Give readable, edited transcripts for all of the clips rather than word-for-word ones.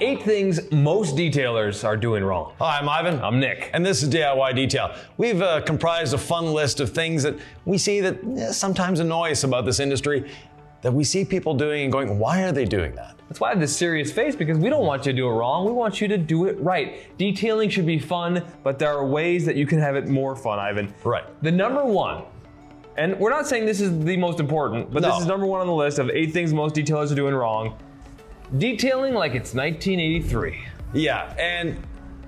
8 things most detailers are doing wrong. Hi, I'm Ivan. I'm Nick. And this is DIY Detail. We've comprised a fun list of things that we see that sometimes annoy us about this industry, that we see people doing and going, why are they doing that? That's why I have this serious face, because we don't want you to do it wrong. We want you to do it right. Detailing should be fun, but there are ways that you can have it more fun, Ivan. Right. The number one, and we're not saying this is the most important, but this is number one on the list of 8 things most detailers are doing wrong. Detailing like it's 1983. Yeah, and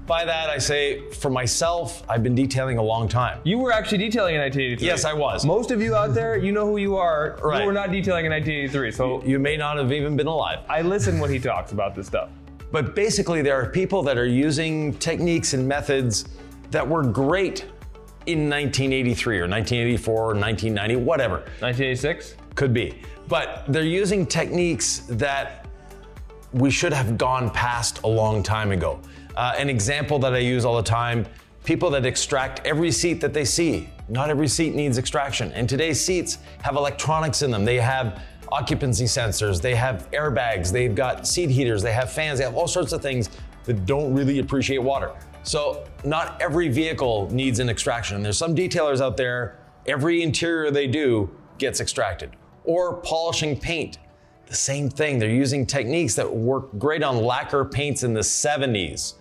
by that I say, for myself, I've been detailing a long time. You were actually detailing in 1983. Yes, I was. Most of you out there, you know who you are. Right. You were not detailing in 1983, so You may not have even been alive. I listen when he talks about this stuff. But basically, there are people that are using techniques and methods that were great in 1983 or 1984 or 1990, whatever. 1986? Could be. But they're using techniques that we should have gone past a long time ago. An example that I use all the time, people that extract every seat that they see. Not every seat needs extraction. And today's seats have electronics in them. They have occupancy sensors, they have airbags, they've got seat heaters, they have fans, they have all sorts of things that don't really appreciate water. So not every vehicle needs an extraction. And there's some detailers out there, every interior they do gets extracted. Or polishing paint. The same thing. They're using techniques that work great on lacquer paints in the 70s.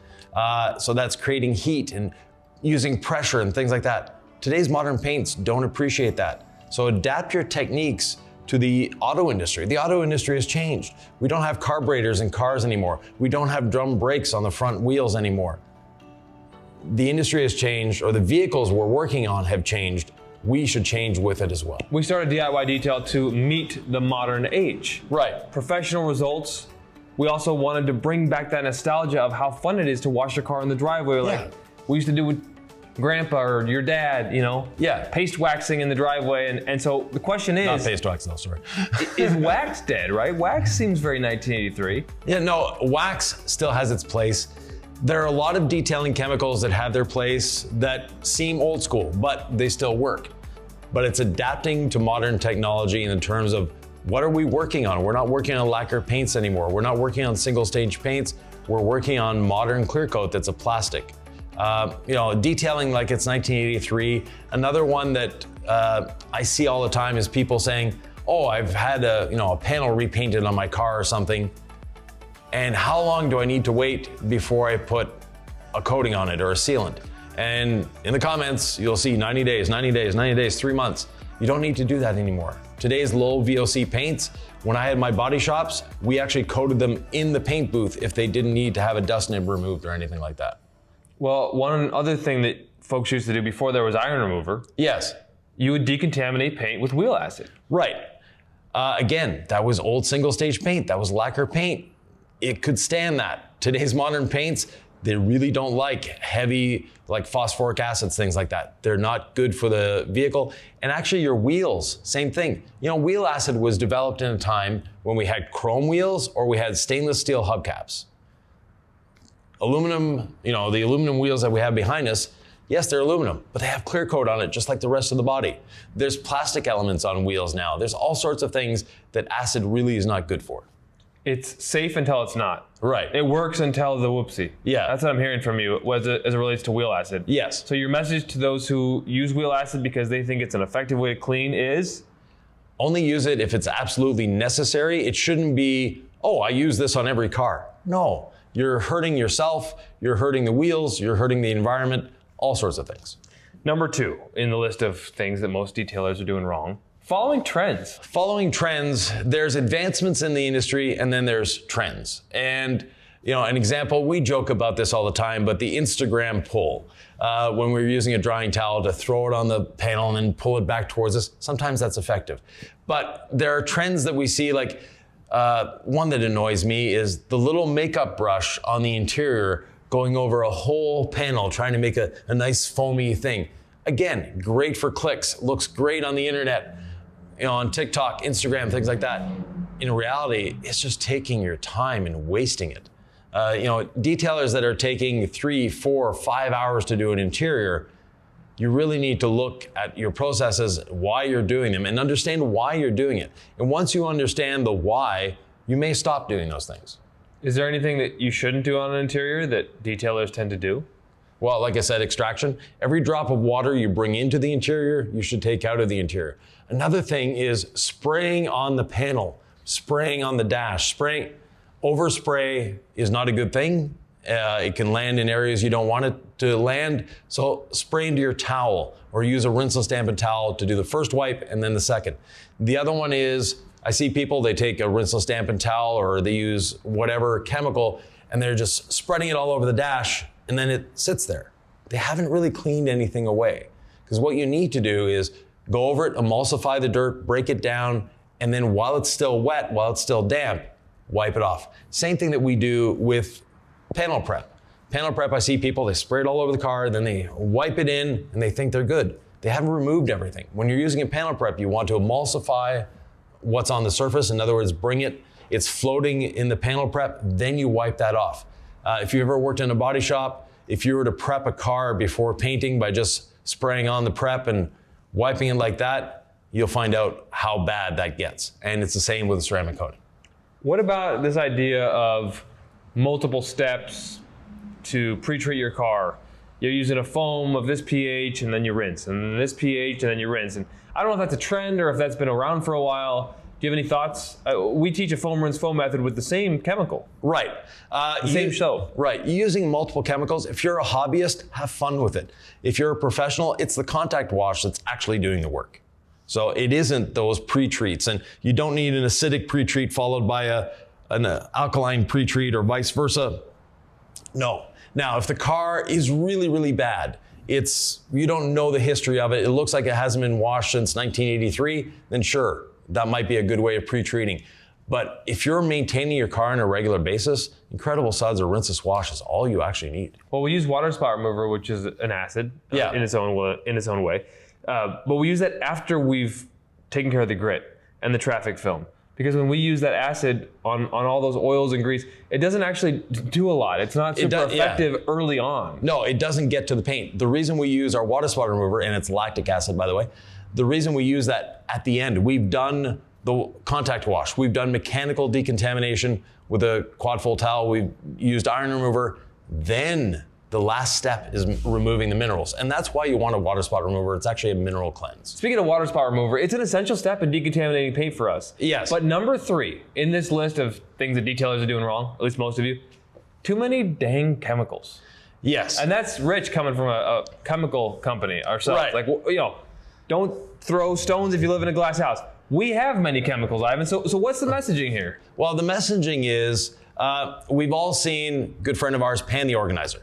So that's creating heat and using pressure and things like that. Today's modern paints don't appreciate that. So adapt your techniques to the auto industry. The auto industry has changed. We don't have carburetors in cars anymore. We don't have drum brakes on the front wheels anymore. The industry has changed, or the vehicles we're working on have changed. We should change with it as well. We started DIY Detail to meet the modern age. Right. Professional results. We also wanted to bring back that nostalgia of how fun it is to wash your car in the driveway, like we used to do with Grandpa or your dad, you know? Yeah. Paste waxing in the driveway. And so the question is... Not paste wax, no, sorry. Is wax dead, right? Wax seems very 1983. Yeah, no, wax still has its place. There are a lot of detailing chemicals that have their place that seem old school, but they still work. But it's adapting to modern technology in terms of what are we working on? We're not working on lacquer paints anymore. We're not working on single stage paints. We're working on modern clear coat that's a plastic. Detailing like it's 1983. Another one that I see all the time is people saying, oh, I've had a panel repainted on my car or something. And how long do I need to wait before I put a coating on it or a sealant? And in the comments, you'll see 90 days, 90 days, 90 days, 3 months. You don't need to do that anymore. Today's low VOC paints, when I had my body shops, we actually coated them in the paint booth if they didn't need to have a dust nib removed or anything like that. Well, one other thing that folks used to do before there was iron remover. Yes. You would decontaminate paint with wheel acid. Right. Again, that was old single stage paint. That was lacquer paint. It could stand that. Today's modern paints, they really don't like heavy, like phosphoric acids, things like that. They're not good for the vehicle. And actually your wheels, same thing. Wheel acid was developed in a time when we had chrome wheels or we had stainless steel hubcaps. Aluminum, the aluminum wheels that we have behind us, yes, they're aluminum, but they have clear coat on it just like the rest of the body. There's plastic elements on wheels now. There's all sorts of things that acid really is not good for. It's safe until it's not. Right. It works until the whoopsie. Yeah. That's what I'm hearing from you as it relates to wheel acid. Yes. So your message to those who use wheel acid because they think it's an effective way to clean is? Only use it if it's absolutely necessary. It shouldn't be, oh, I use this on every car. No, you're hurting yourself, you're hurting the wheels, you're hurting the environment, all sorts of things. Number 2 in the list of things that most detailers are doing wrong. Following trends. Following trends, there's advancements in the industry and then there's trends. And an example, we joke about this all the time, but the Instagram pull, when we're using a drying towel to throw it on the panel and then pull it back towards us, sometimes that's effective. But there are trends that we see, like one that annoys me is the little makeup brush on the interior going over a whole panel, trying to make a nice foamy thing. Again, great for clicks, looks great on the internet. On TikTok, Instagram, things like that. In reality, it's just taking your time and wasting it. Detailers that are taking 3, 4, 5 hours to do an interior, you really need to look at your processes, why you're doing them, and understand why you're doing it. And once you understand the why, you may stop doing those things. Is there anything that you shouldn't do on an interior that detailers tend to do? Well, like I said, extraction. Every drop of water you bring into the interior, you should take out of the interior. Another thing is spraying on the panel, spraying on the dash. Overspray is not a good thing. It can land in areas you don't want it to land. So spray into your towel or use a rinseless dampened towel to do the first wipe and then the second. The other one is, I see people, they take a rinseless dampened towel or they use whatever chemical and they're just spreading it all over the dash and then it sits there. They haven't really cleaned anything away. Because what you need to do is go over it, emulsify the dirt, break it down, and then while it's still wet, while it's still damp, wipe it off. Same thing that we do with panel prep. Panel prep, I see people, they spray it all over the car, then they wipe it in and they think they're good. They haven't removed everything. When you're using a panel prep, you want to emulsify what's on the surface. In other words, it's floating in the panel prep, then you wipe that off. If you ever worked in a body shop, if you were to prep a car before painting by just spraying on the prep and wiping it like that, you'll find out how bad that gets. And it's the same with ceramic coating. What about this idea of multiple steps to pre-treat your car? You're using a foam of this pH and then you rinse, and this pH and then you rinse. And I don't know if that's a trend or if that's been around for a while. Do you have any thoughts? We teach a foam rinse foam method with the same chemical. Right. Same soap. Right. Using multiple chemicals. If you're a hobbyist, have fun with it. If you're a professional, it's the contact wash that's actually doing the work. So it isn't those pre-treats, and you don't need an acidic pre-treat followed by an alkaline pre-treat or vice versa. No. Now, if the car is really, really bad, you don't know the history of it, it looks like it hasn't been washed since 1983, then sure, that might be a good way of pre-treating. But if you're maintaining your car on a regular basis, Incredible Suds or rinseless wash is all you actually need. Well, we use water spot remover, which is an acid in its own way. But we use that after we've taken care of the grit and the traffic film. Because when we use that acid on all those oils and grease, it doesn't actually do a lot. It's not super effective early on. No, it doesn't get to the paint. The reason we use our water spot remover, and it's lactic acid, by the way, the reason we use that at the end, we've done the contact wash, we've done mechanical decontamination with a quad fold towel, we've used iron remover, then the last step is removing the minerals. And that's why you want a water spot remover. It's actually a mineral cleanse. Speaking of water spot remover, it's an essential step in decontaminating paint for us. Yes. But number 3 in this list of things that detailers are doing wrong, at least most of you, too many dang chemicals. Yes. And that's Rich coming from a chemical company ourselves. Right. Like, don't throw stones if you live in a glass house. We have many chemicals, Ivan. So what's the messaging here? Well, the messaging is, we've all seen a good friend of ours, Pan the Organizer.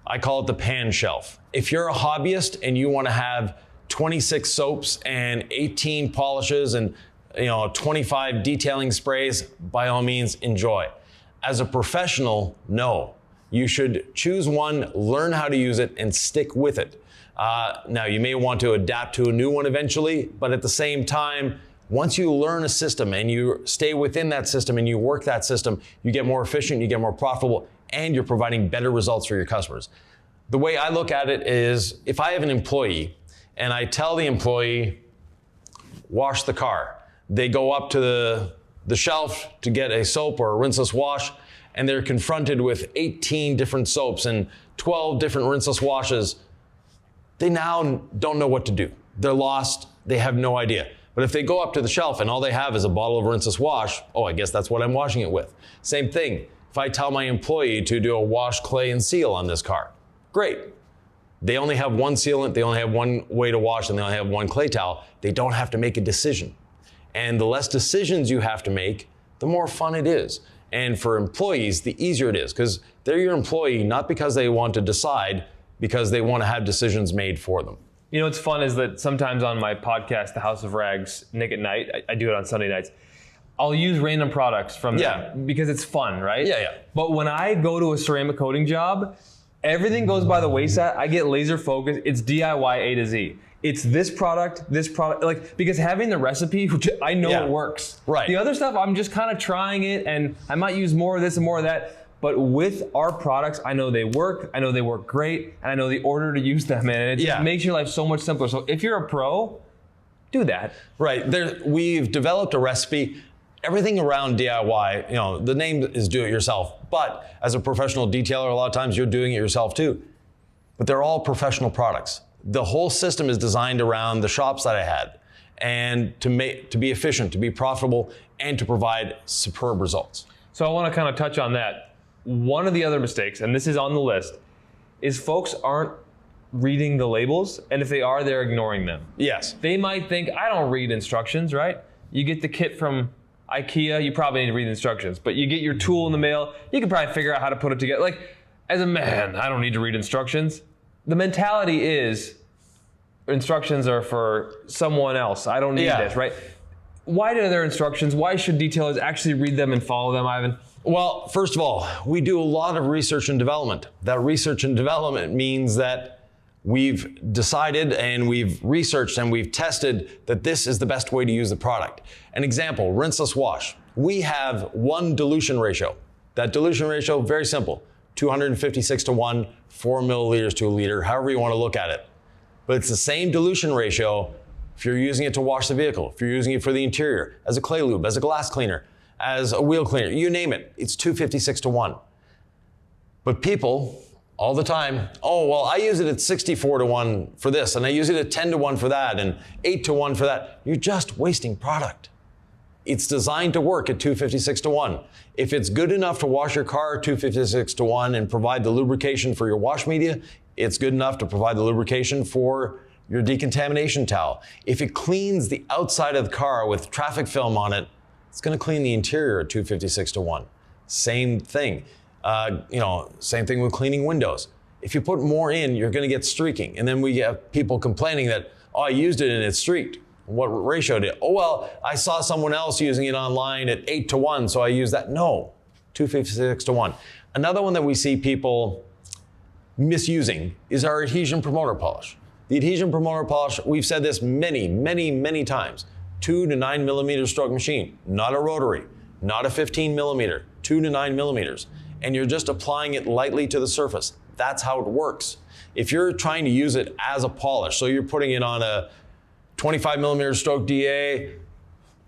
I call it the pan shelf. If you're a hobbyist and you want to have 26 soaps and 18 polishes and 25 detailing sprays, by all means, enjoy. As a professional, no. You should choose one, learn how to use it, and stick with it. Now, you may want to adapt to a new one eventually, but at the same time, once you learn a system and you stay within that system and you work that system, you get more efficient, you get more profitable, and you're providing better results for your customers. The way I look at it is, if I have an employee and I tell the employee, wash the car, they go up to the shelf to get a soap or a rinseless wash, and they're confronted with 18 different soaps and 12 different rinseless washes, they now don't know what to do. They're lost, they have no idea. But if they go up to the shelf and all they have is a bottle of rinseless wash, I guess that's what I'm washing it with. Same thing. If I tell my employee to do a wash, clay, and seal on this car, great. They only have one sealant, they only have one way to wash, and they only have one clay towel. They don't have to make a decision. And the less decisions you have to make, the more fun it is. And for employees, the easier it is, because they're your employee not because they want to decide, because they want to have decisions made for them. You know what's fun is that sometimes on my podcast, The House of Rags, Nick at Night, I do it on Sunday nights, I'll use random products from them because it's fun, right? Yeah. But when I go to a ceramic coating job, everything goes by the wayside. I get laser focused. It's DIY A to Z. It's this product, like, because having the recipe, which I know it works. Right. The other stuff, I'm just kind of trying it, and I might use more of this and more of that. But with our products, I know they work. I know they work great, and I know the order to use them, and it just makes your life so much simpler. So if you're a pro, do that. Right. We've developed a recipe. everything around DIY, the name is do it yourself, but as a professional detailer, a lot of times you're doing it yourself too. But they're all professional products. The whole system is designed around the shops that I had, and to be efficient, to be profitable, and to provide superb results. So I want to kind of touch on that. One of the other mistakes, and this is on the list, is folks aren't reading the labels, and if they are, they're ignoring them. Yes. They might think, I don't read instructions, right? You get the kit from IKEA, you probably need to read the instructions, but you get your tool in the mail, you can probably figure out how to put it together. Like, as a man, I don't need to read instructions. The mentality is, instructions are for someone else. I don't need this, right? Why are there instructions? Why should detailers actually read them and follow them, Ivan? Well, first of all, we do a lot of research and development. That research and development means that we've decided and we've researched and we've tested that this is the best way to use the product. An example, rinseless wash. We have one dilution ratio. That dilution ratio, very simple, 256 to 1, 4 milliliters to a liter, however you want to look at it. But it's the same dilution ratio if you're using it to wash the vehicle, if you're using it for the interior, as a clay lube, as a glass cleaner, as a wheel cleaner, you name it, it's 256 to 1. But people, all the time, oh, well, I use it at 64 to 1 for this, and I use it at 10 to 1 for that, and 8 to 1 for that. You're just wasting product. It's designed to work at 256 to 1. If it's good enough to wash your car at 256 to 1 and provide the lubrication for your wash media, it's good enough to provide the lubrication for your decontamination towel. If it cleans the outside of the car with traffic film on it, it's going to clean the interior at 256 to 1. Same thing. Same thing with cleaning windows. If you put more in, you're going to get streaking. And then we have people complaining that, oh, I used it and it streaked. What ratio did it? Oh, well, I saw someone else using it online at 8 to 1, so I used that. No, 256 to 1. Another one that we see people misusing is our adhesion promoter polish. The adhesion promoter polish, we've said this many, many, many times. 2 to 9 millimeter stroke machine, not a rotary, not a 15 millimeter, 2 to 9 millimeters. And you're just applying it lightly to the surface. That's how it works. If you're trying to use it as a polish, so you're putting it on a 25 millimeter stroke DA,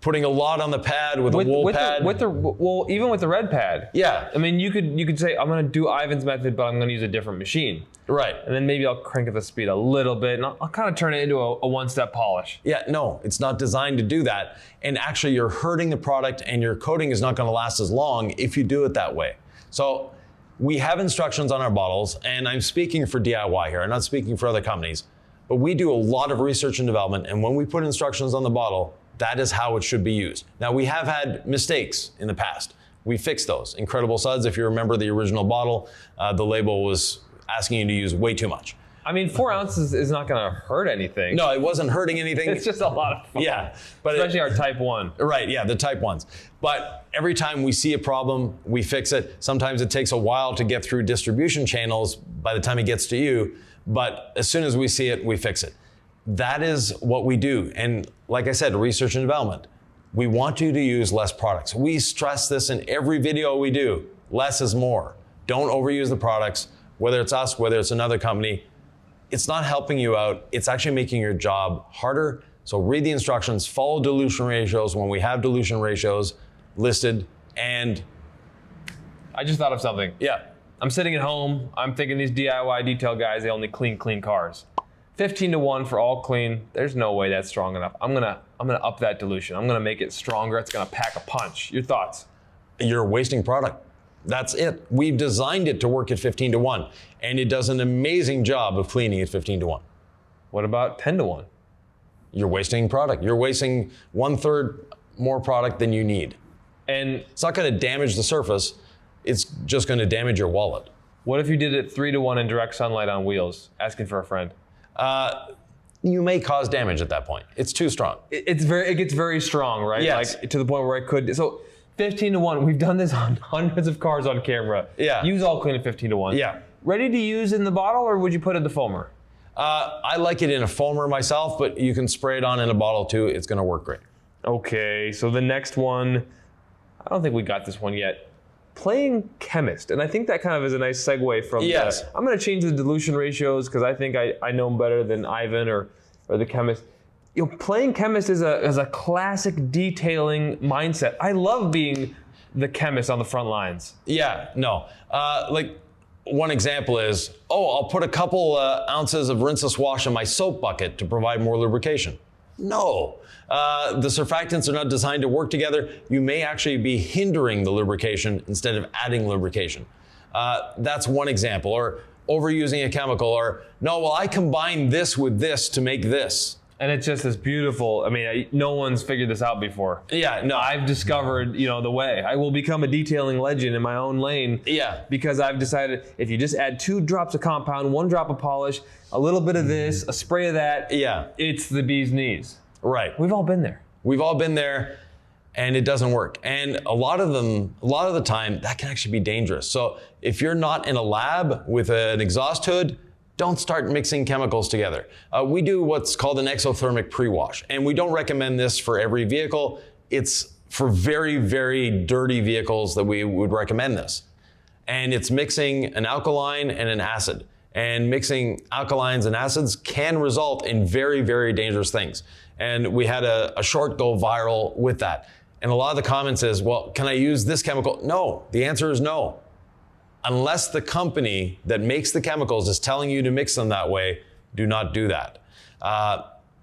putting a lot on the pad with a wool pad. Even with the red pad. Yeah. I mean, you could say, I'm going to do Ivan's method, but I'm going to use a different machine. Right. And then maybe I'll crank up the speed a little bit, and I'll kind of turn it into a one-step polish. Yeah, no, it's not designed to do that. And actually, you're hurting the product, and your coating is not going to last as long if you do it that way. So we have instructions on our bottles, and I'm speaking for DIY here. I'm not speaking for other companies. But we do a lot of research and development, and when we put instructions on the bottle, that is how it should be used. Now, we have had mistakes in the past. We fixed those. Incredible Suds, if you remember the original bottle, the label was asking you to use way too much. I mean, 4 ounces is not going to hurt anything. No, it wasn't hurting anything. It's just a lot of fun. Yeah. But especially our type 1. Right, yeah, the type 1s. But every time we see a problem, we fix it. Sometimes it takes a while to get through distribution channels by the time it gets to you. But as soon as we see it, we fix it. That is what we do. And like I said, research and development. We want you to use less products. We stress this in every video we do. Less is more. Don't overuse the products, whether it's us, whether it's another company. It's not helping you out. It's actually making your job harder. So read the instructions, follow dilution ratios when we have dilution ratios listed. And I just thought of something. Yeah. I'm sitting at home. I'm thinking these DIY detail guys, they only clean cars. 15 to 1 for all clean. There's no way that's strong enough. I'm gonna up that dilution. I'm gonna make it stronger. It's gonna pack a punch. Your thoughts? You're wasting product. That's it. We've designed it to work at 15 to 1, and it does an amazing job of cleaning at 15 to 1. What about 10 to 1? You're wasting product. You're wasting 1/3 more product than you need. And it's not gonna damage the surface. It's just gonna damage your wallet. What if you did it 3 to 1 in direct sunlight on wheels, asking for a friend? You may cause damage at that point. It's too strong. It gets very strong, right? Yes. Like to the point where it could. So 15 to 1, we've done this on hundreds of cars on camera. Yeah. Use all clean at 15 to 1. Yeah. Ready to use in the bottle, or would you put it in the foamer? I like it in a foamer myself, but you can spray it on in a bottle too. It's gonna work great. Okay, so the next one, I don't think we got this one yet. Playing chemist, and I think that kind of is a nice segue from yes. I'm going to change the dilution ratios because I think I know them better than Ivan or the chemist. playing chemist is a classic detailing mindset. I love being the chemist on the front lines. Yeah, no. Like one example is, I'll put a couple ounces of rinseless wash in my soap bucket to provide more lubrication. No. The surfactants are not designed to work together. You may actually be hindering the lubrication instead of adding lubrication. That's one example. Or overusing a chemical, or I combine this with this to make this. And it's just this beautiful, no one's figured this out before. Yeah, no. I've discovered, the way. I will become a detailing legend in my own lane. Yeah. Because I've decided if you just add 2 drops of compound, 1 drop of polish, a little bit of this, a spray of that, it's the bee's knees. Right. We've all been there. We've all been there, and it doesn't work. And a lot of the time, that can actually be dangerous. So if you're not in a lab with an exhaust hood, don't start mixing chemicals together. We do what's called an exothermic pre-wash, and we don't recommend this for every vehicle. It's for very, very dirty vehicles that we would recommend this. And it's mixing an alkaline and an acid. And mixing alkalines and acids can result in very, very dangerous things. And we had a short go viral with that. And a lot of the comments is, well, can I use this chemical? No, the answer is no. Unless the company that makes the chemicals is telling you to mix them that way, do not do that.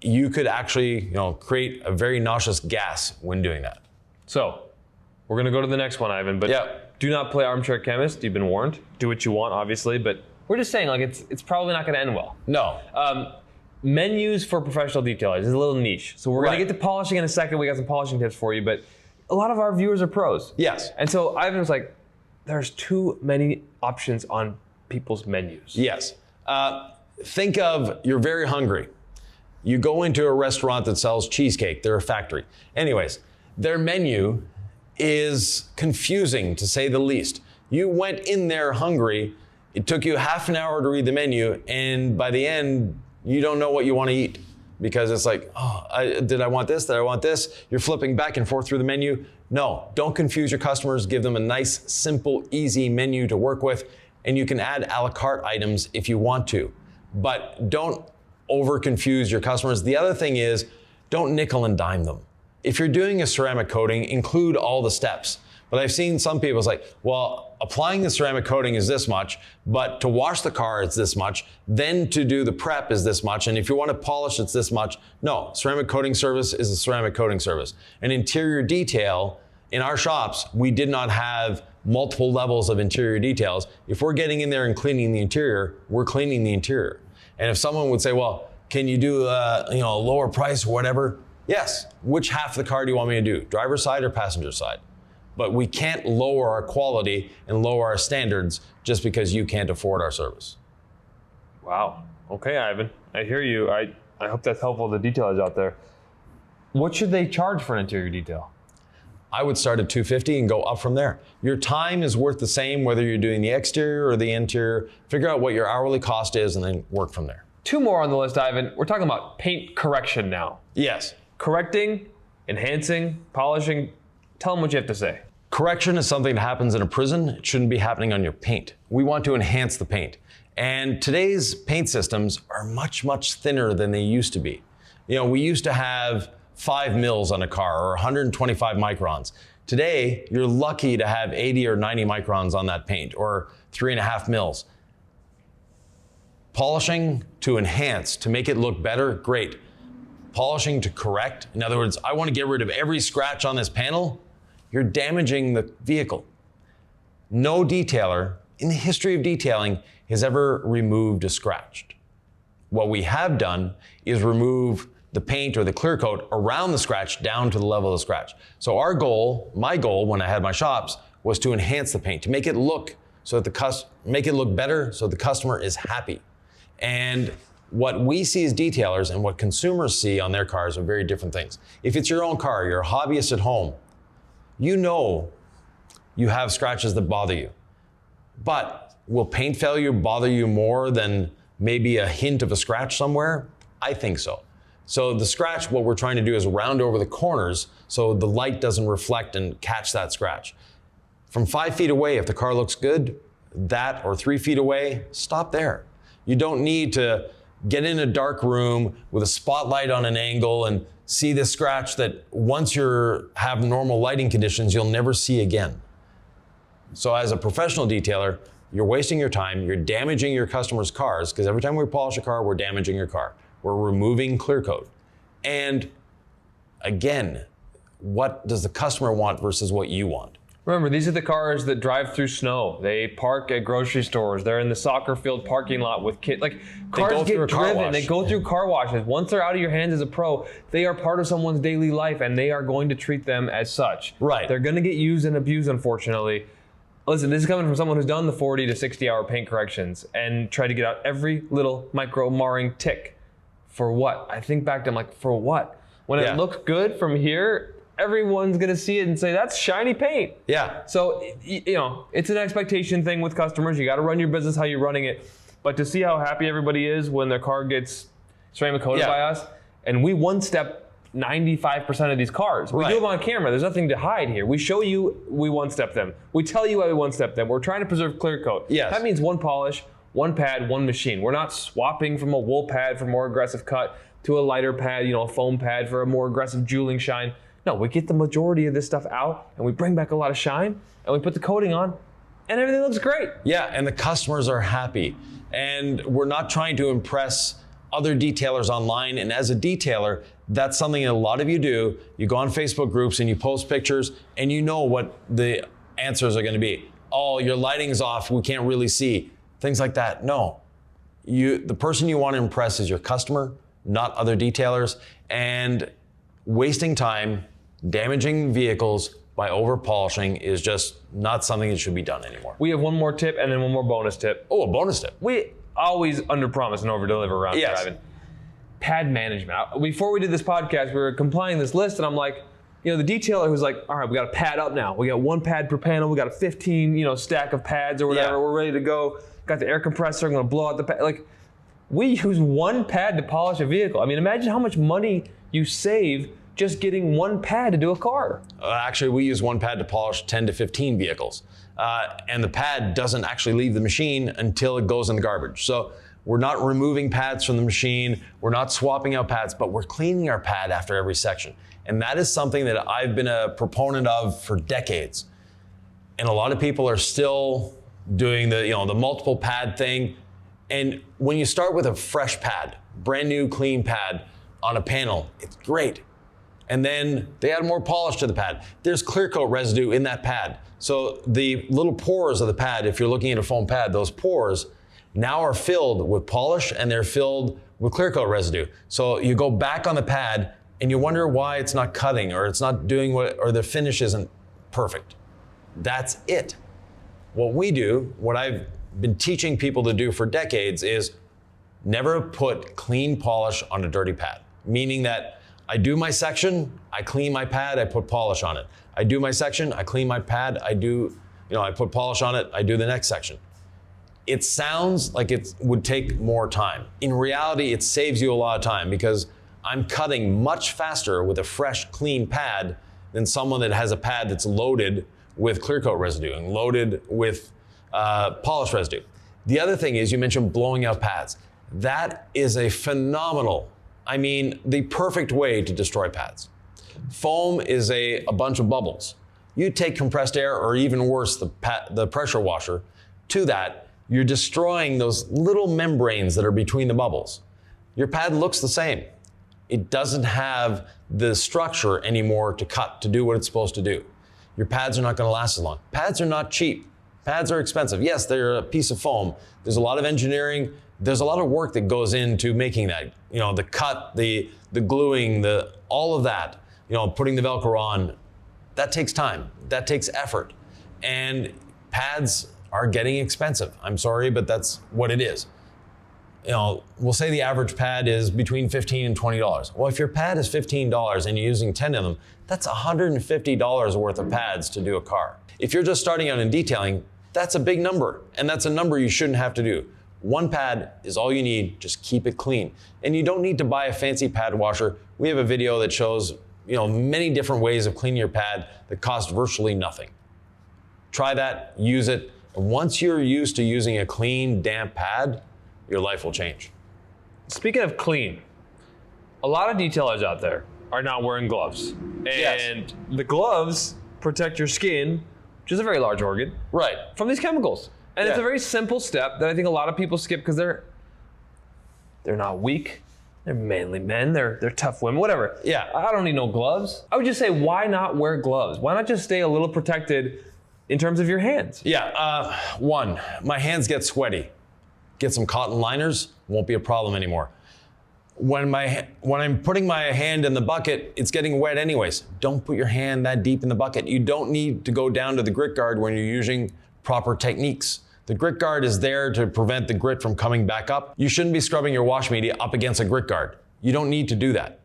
You could actually, create a very nauseous gas when doing that. So, we're gonna go to the next one, Ivan, but do not play armchair chemist. You've been warned. Do what you want, obviously, but we're just saying, it's probably not gonna end well. No. Menus for professional detailers is a little niche. So we're gonna get to polishing in a second. We got some polishing tips for you, but a lot of our viewers are pros. Yes. And so Ivan was like, there's too many options on people's menus. Yes. Think of, you're very hungry. You go into a restaurant that sells cheesecake. They're a factory. Anyways, their menu is confusing, to say the least. You went in there hungry. It took you half an hour to read the menu, and by the end, you don't know what you want to eat, because it's like, did I want this? Did I want this? You're flipping back and forth through the menu. No, don't confuse your customers. Give them a nice, simple, easy menu to work with, and you can add a la carte items if you want to, but don't over confuse your customers. The other thing is, don't nickel and dime them. If you're doing a ceramic coating, include all the steps. But I've seen some people say, well, applying the ceramic coating is this much, but to wash the car, it's this much. Then to do the prep is this much. And if you want to polish, it's this much. No, ceramic coating service is a ceramic coating service. An interior detail, in our shops, we did not have multiple levels of interior details. If we're getting in there and cleaning the interior, we're cleaning the interior. And if someone would say, well, can you do a lower price or whatever? Yes. Which half of the car do you want me to do? Driver's side or passenger side? But we can't lower our quality and lower our standards just because you can't afford our service. Wow. Okay, Ivan. I hear you. I hope that's helpful to detailers out there. What should they charge for an interior detail? I would start at $250 and go up from there. Your time is worth the same whether you're doing the exterior or the interior. Figure out what your hourly cost is and then work from there. 2 more on the list, Ivan. We're talking about paint correction now. Yes. Correcting, enhancing, polishing. Tell them what you have to say. Correction is something that happens in a prison. It shouldn't be happening on your paint. We want to enhance the paint. And today's paint systems are much, much thinner than they used to be. We used to have 5 mils on a car or 125 microns. Today, you're lucky to have 80 or 90 microns on that paint or 3.5 mils. Polishing to enhance, to make it look better, great. Polishing to correct, in other words, I want to get rid of every scratch on this panel, you're damaging the vehicle. No detailer in the history of detailing has ever removed a scratch. What we have done is remove the paint or the clear coat around the scratch down to the level of the scratch. So our goal, my goal when I had my shops, was to enhance the paint, to make it look make it look better so the customer is happy. And what we see as detailers and what consumers see on their cars are very different things. If it's your own car, you're a hobbyist at home, you have scratches that bother you. But will paint failure bother you more than maybe a hint of a scratch somewhere? I think so. So the scratch, what we're trying to do is round over the corners so the light doesn't reflect and catch that scratch. From 5 feet away, if the car looks good, that or 3 feet away, stop there. You don't need to get in a dark room with a spotlight on an angle and see this scratch that once you have normal lighting conditions, you'll never see again. So as a professional detailer, you're wasting your time, you're damaging your customers' cars, because every time we polish a car, we're damaging your car. We're removing clear coat. And again, what does the customer want versus what you want? Remember, these are the cars that drive through snow. They park at grocery stores. They're in the soccer field parking lot with kids. Like, cars get driven. They go through car washes. Once they're out of your hands as a pro, they are part of someone's daily life, and they are going to treat them as such. Right. They're going to get used and abused, unfortunately. Listen, this is coming from someone who's done the 40 to 60 hour paint corrections and tried to get out every little micro marring tick. For what? I think back to, I'm like, for what? When it looks good from here, everyone's gonna see it and say, that's shiny paint. Yeah. So, you know, it's an expectation thing with customers. You gotta run your business how you're running it. But to see how happy everybody is when their car gets ceramic coated by us, and we one-step 95% of these cars. We do them on camera. There's nothing to hide here. We show you, we one-step them. We tell you why we one-step them. We're trying to preserve clear coat. Yes. That means one polish, one pad, one machine. We're not swapping from a wool pad for more aggressive cut to a lighter pad, you know, a foam pad for a more aggressive jeweling shine. No, we get the majority of this stuff out and we bring back a lot of shine and we put the coating on and everything looks great. Yeah, and the customers are happy. And we're not trying to impress other detailers online. And as a detailer, that's something that a lot of you do. You go on Facebook groups and you post pictures and you know what the answers are gonna be. Oh, your lighting's off, we can't really see. Things like that. No, the person you want to impress is your customer, not other detailers. And wasting time, damaging vehicles by over polishing is just not something that should be done anymore. We have one more tip and then one more bonus tip. Oh, a bonus tip. We always under promise and over deliver around driving. Pad management. Before we did this podcast, we were compiling this list and I'm like, you know, the detailer who's like, all right, we got a pad up now. We got one pad per panel. We got a 15, you know, stack of pads or whatever. We're ready to go. Got the air compressor. I'm going to blow out the pad. Like, we use one pad to polish a vehicle. I mean, imagine how much money you save just getting one pad to do a car. Actually, we use one pad to polish 10 to 15 vehicles. And the pad doesn't actually leave the machine until it goes in the garbage. So we're not removing pads from the machine. We're not swapping out pads, but we're cleaning our pad after every section. And that is something that I've been a proponent of for decades. And a lot of people are still doing the multiple pad thing. And when you start with a fresh pad, brand new clean pad on a panel, it's great. And then they add more polish to the pad. There's clear coat residue in that pad. So the little pores of the pad, if you're looking at a foam pad, those pores now are filled with polish and they're filled with clear coat residue. So you go back on the pad and you wonder why it's not cutting or it's not doing or the finish isn't perfect. That's it. What we do, what I've been teaching people to do for decades is never put clean polish on a dirty pad. Meaning that I do my section, I clean my pad, I put polish on it. I do my section, I clean my pad, I put polish on it, I do the next section. It sounds like it would take more time. In reality, it saves you a lot of time because I'm cutting much faster with a fresh, clean pad than someone that has a pad that's loaded with clear coat residue and loaded with polish residue. The other thing is you mentioned blowing out pads. That is a phenomenal, the perfect way to destroy pads. Foam is a bunch of bubbles. You take compressed air or even worse, the pressure washer to that, you're destroying those little membranes that are between the bubbles. Your pad looks the same. It doesn't have the structure anymore to cut, to do what it's supposed to do. Your pads are not going to last as long. Pads are not cheap. Pads are expensive. Yes, they're a piece of foam. There's a lot of engineering. There's a lot of work that goes into making that. The cut, the gluing, all of that. Putting the Velcro on. That takes time. That takes effort. And pads are getting expensive. I'm sorry, but that's what it is. We'll say the average pad is between $15 and $20. Well, if your pad is $15 and you're using 10 of them, that's $150 worth of pads to do a car. If you're just starting out in detailing, that's a big number, and that's a number you shouldn't have to do. One pad is all you need, just keep it clean. And you don't need to buy a fancy pad washer. We have a video that shows many different ways of cleaning your pad that cost virtually nothing. Try that, use it, and once you're used to using a clean, damp pad, your life will change. speaking of clean, a lot of detailers out there are not wearing gloves. And the gloves protect your skin, which is a very large organ, Right. from these chemicals. And it's a very simple step that I think a lot of people skip because they're not weak. They're manly men. They're tough women, whatever. Yeah. I don't need no gloves. I would just say, why not wear gloves? Why not just stay a little protected in terms of your hands? Yeah. One, my hands get sweaty. Get some cotton liners, won't be a problem anymore. When I'm putting my hand in the bucket, it's getting wet anyways. Don't put your hand that deep in the bucket. You don't need to go down to the grit guard when you're using proper techniques. The grit guard is there to prevent the grit from coming back up. You shouldn't be scrubbing your wash media up against a grit guard. You don't need to do that.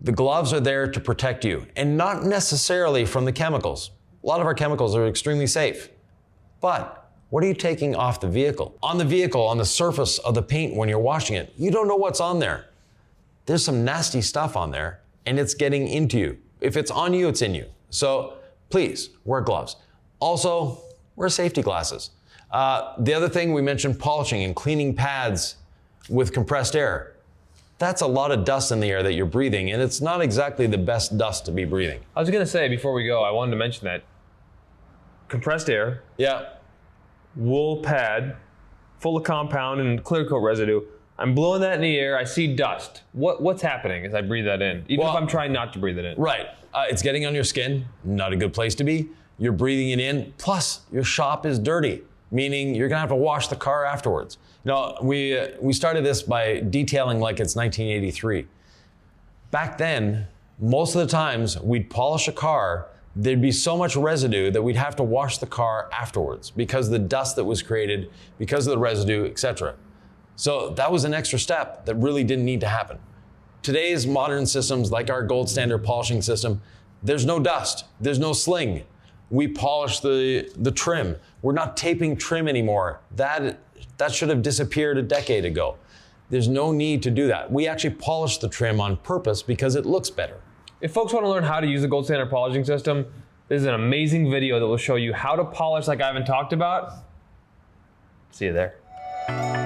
The gloves are there to protect you, and not necessarily from the chemicals. A lot of our chemicals are extremely safe. But what are you taking off the vehicle? On the vehicle, on the surface of the paint when you're washing it, you don't know what's on there. There's some nasty stuff on there, and it's getting into you. If it's on you, it's in you. So please, wear gloves. Also, wear safety glasses. The other thing we mentioned, polishing and cleaning pads with compressed air. That's a lot of dust in the air that you're breathing, and it's not exactly the best dust to be breathing. I was going to say, before we go, I wanted to mention that compressed air, Yeah. wool pad, full of compound and clear coat residue. I'm blowing that in the air. I see dust. What's happening as I breathe that in? Even if I'm trying not to breathe it in. Right. It's getting on your skin. Not a good place to be. You're breathing it in. Plus, your shop is dirty, meaning you're gonna have to wash the car afterwards. Now, we started this by detailing like it's 1983. Back then, most of the times we'd polish a car, there'd be so much residue that we'd have to wash the car afterwards because of the dust that was created, because of the residue, etc. So that was an extra step that really didn't need to happen. Today's modern systems, like our gold standard polishing system, there's no dust, there's no sling. We polish the trim. We're not taping trim anymore. That should have disappeared a decade ago. There's no need to do that. We actually polish the trim on purpose because it looks better. If folks want to learn how to use the gold standard polishing system, this is an amazing video that will show you how to polish like Ivan talked about. See you there.